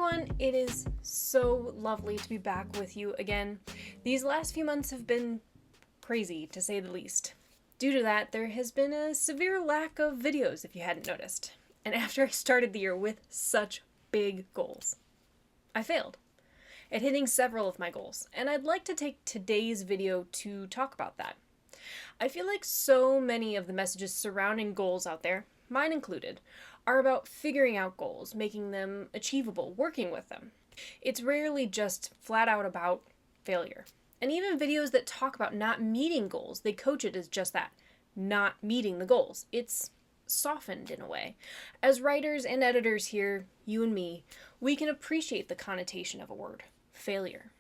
everyone, it is so lovely to be back with you again. These last few months have been crazy, to say the least. Due to that, there has been a severe lack of videos, if you hadn't noticed. And after I started the year with such big goals, I failed at hitting several of my goals, and I'd like to take today's video to talk about that. I feel like so many of the messages surrounding goals out there, mine included, are about figuring out goals, making them achievable, working with them. It's rarely just flat out about failure. And even videos that talk about not meeting goals, they coach it as just that, not meeting the goals. It's softened in a way. As writers and editors here, you and me, we can appreciate the connotation of a word, failure.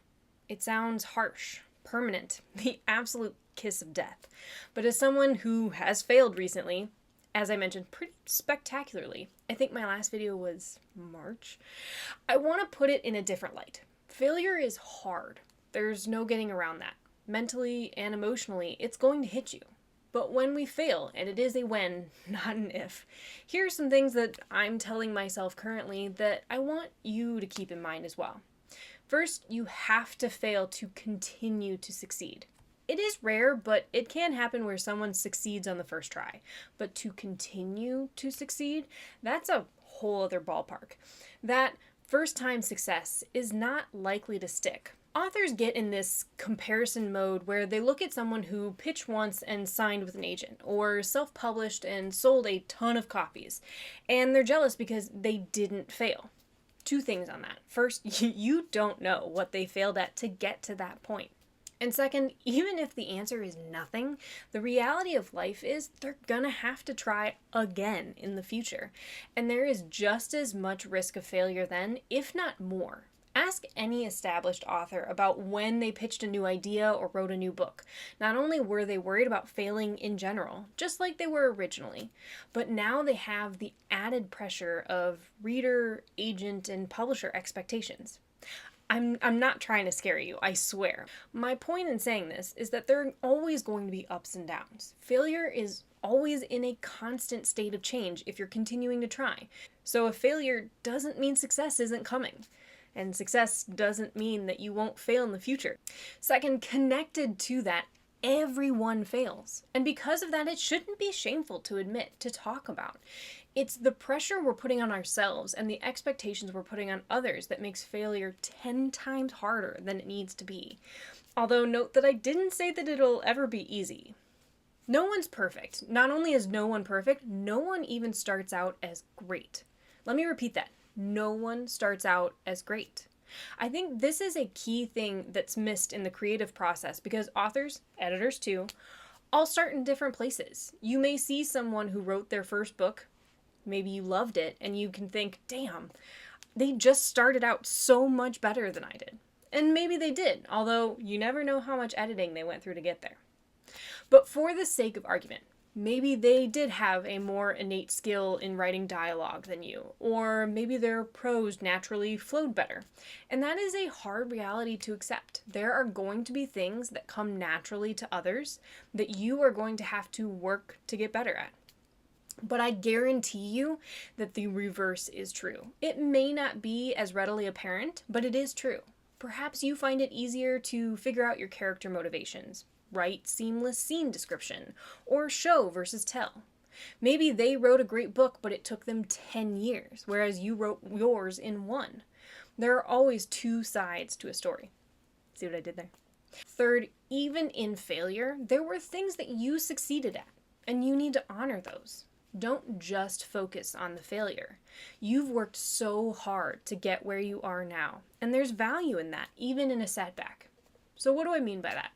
It sounds harsh, permanent, the absolute kiss of death. But as someone who has failed recently, as I mentioned, pretty spectacularly. I think my last video was March. I want to put it in a different light. Failure is hard. There's no getting around that. Mentally and emotionally, it's going to hit you. But when we fail, and it is a when, not an if, here are some things that I'm telling myself currently that I want you to keep in mind as well. First, you have to fail to continue to succeed. It is rare, but it can happen where someone succeeds on the first try. But to continue to succeed, that's a whole other ballpark. That first-time success is not likely to stick. Authors get in this comparison mode where they look at someone who pitched once and signed with an agent, or self-published and sold a ton of copies, and they're jealous because they didn't fail. Two things on that. First, you don't know what they failed at to get to that point. And second, even if the answer is nothing, the reality of life is they're gonna have to try again in the future. And there is just as much risk of failure then, if not more. Ask any established author about when they pitched a new idea or wrote a new book. Not only were they worried about failing in general, just like they were originally, but now they have the added pressure of reader, agent, and publisher expectations. I'm not trying to scare you, I swear. My point in saying this is that there are always going to be ups and downs. Failure is always in a constant state of change if you're continuing to try. So a failure doesn't mean success isn't coming. And success doesn't mean that you won't fail in the future. Second, connected to that, everyone fails. And because of that, it shouldn't be shameful to admit, to talk about. It's the pressure we're putting on ourselves and the expectations we're putting on others that makes failure 10 times harder than it needs to be. Although note that I didn't say that it'll ever be easy. No one's perfect. Not only is no one perfect, no one even starts out as great. Let me repeat that. No one starts out as great. I think this is a key thing that's missed in the creative process because authors, editors too, all start in different places. You may see someone who wrote their first book, maybe you loved it, and you can think, damn, they just started out so much better than I did. And maybe they did, although you never know how much editing they went through to get there. But for the sake of argument, maybe they did have a more innate skill in writing dialogue than you, or maybe their prose naturally flowed better. And that is a hard reality to accept. There are going to be things that come naturally to others that you are going to have to work to get better at. But I guarantee you that the reverse is true. It may not be as readily apparent, but it is true. Perhaps you find it easier to figure out your character motivations, write seamless scene description, or show versus tell. Maybe they wrote a great book, but it took them 10 years, whereas you wrote yours in 1. There are always 2 sides to a story. See what I did there? Third, even in failure, there were things that you succeeded at, and you need to honor those. Don't just focus on the failure. You've worked so hard to get where you are now, and there's value in that, even in a setback. So what do I mean by that?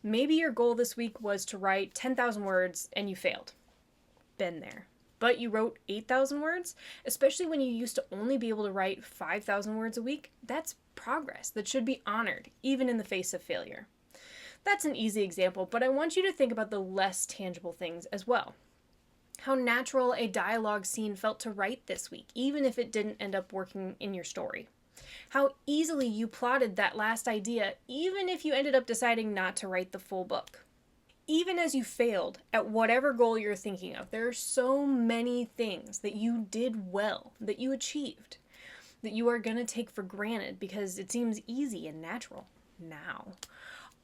Maybe your goal this week was to write 10,000 words and you failed. Been there. But you wrote 8,000 words, especially when you used to only be able to write 5,000 words a week. That's progress that should be honored, even in the face of failure. That's an easy example, but I want you to think about the less tangible things as well. How natural a dialogue scene felt to write this week, even if it didn't end up working in your story. How easily you plotted that last idea, even if you ended up deciding not to write the full book. Even as you failed at whatever goal you're thinking of, there are so many things that you did well, that you achieved. that you are going to take for granted because it seems easy and natural now.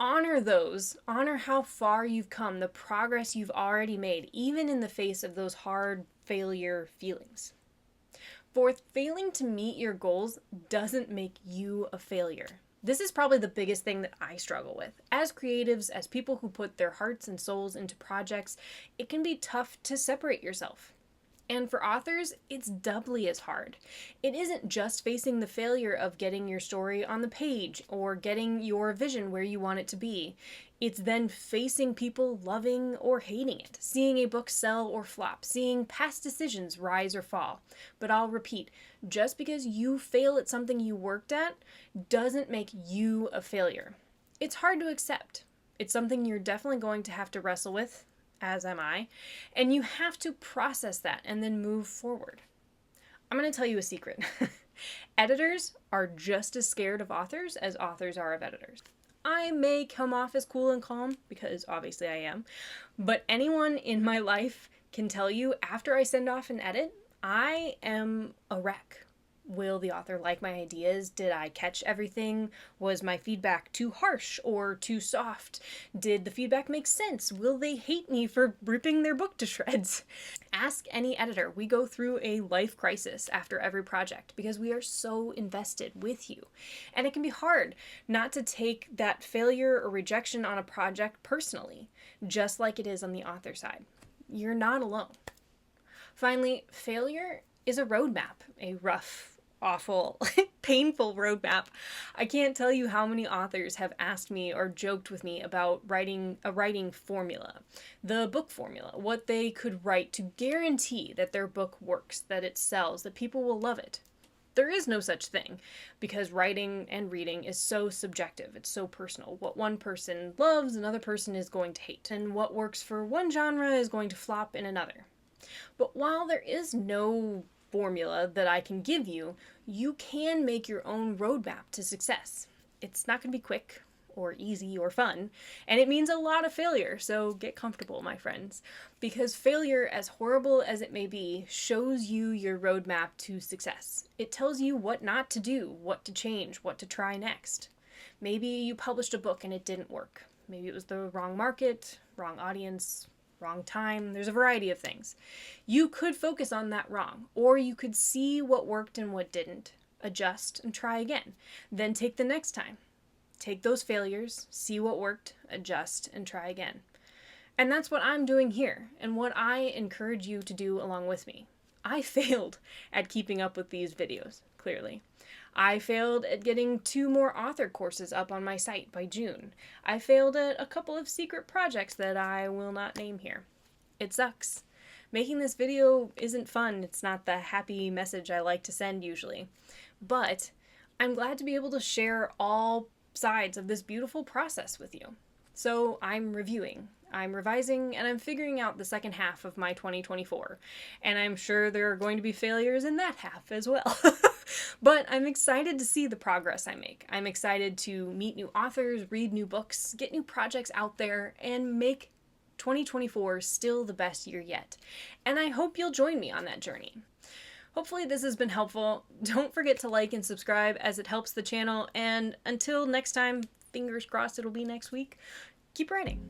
Honor those. Honor how far you've come, the progress you've already made, even in the face of those hard failure feelings. Fourth, failing to meet your goals doesn't make you a failure. This is probably the biggest thing that I struggle with. As creatives, as people who put their hearts and souls into projects, it can be tough to separate yourself. And for authors, it's doubly as hard. It isn't just facing the failure of getting your story on the page or getting your vision where you want it to be. It's then facing people loving or hating it, seeing a book sell or flop, seeing past decisions rise or fall. But I'll repeat, just because you fail at something you worked at doesn't make you a failure. It's hard to accept. It's something you're definitely going to have to wrestle with, as am I, and you have to process that and then move forward. I'm going to tell you a secret. Editors are just as scared of authors as authors are of editors. I may come off as cool and calm, because obviously I am, but anyone in my life can tell you after I send off an edit, I am a wreck. Will the author like my ideas? Did I catch everything? Was my feedback too harsh or too soft? Did the feedback make sense? Will they hate me for ripping their book to shreds? Ask any editor. We go through a life crisis after every project because we are so invested with you. And it can be hard not to take that failure or rejection on a project personally, just like it is on the author side. You're not alone. Finally, failure is a roadmap, a rough, awful, painful roadmap. I can't tell you how many authors have asked me or joked with me about writing a writing formula, the book formula, what they could write to guarantee that their book works, that it sells, that people will love it. There is no such thing, because writing and reading is so subjective, it's so personal. What one person loves, another person is going to hate, and what works for one genre is going to flop in another. But while there is no formula that I can give you, you can make your own roadmap to success. It's not going to be quick or easy or fun, and it means a lot of failure, so get comfortable, my friends, because failure, as horrible as it may be, shows you your roadmap to success. It tells you what not to do, what to change, what to try next. Maybe you published a book and it didn't work. Maybe it was the wrong market, wrong audience, wrong time. There's a variety of things. You could focus on that wrong, or you could see what worked and what didn't, adjust and try again, then take the next time. Take those failures, see what worked, adjust, and try again. And that's what I'm doing here, and what I encourage you to do along with me. I failed at keeping up with these videos, clearly. I failed at getting 2 more author courses up on my site by June. I failed at a couple of secret projects that I will not name here. It sucks. Making this video isn't fun. It's not the happy message I like to send usually. But I'm glad to be able to share all sides of this beautiful process with you. So I'm reviewing, I'm revising, and I'm figuring out the second half of my 2024. And I'm sure there are going to be failures in that half as well. But I'm excited to see the progress I make. I'm excited to meet new authors, read new books, get new projects out there, and make 2024 still the best year yet. And I hope you'll join me on that journey. Hopefully this has been helpful. Don't forget to like and subscribe as it helps the channel. And until next time, fingers crossed it'll be next week, keep writing.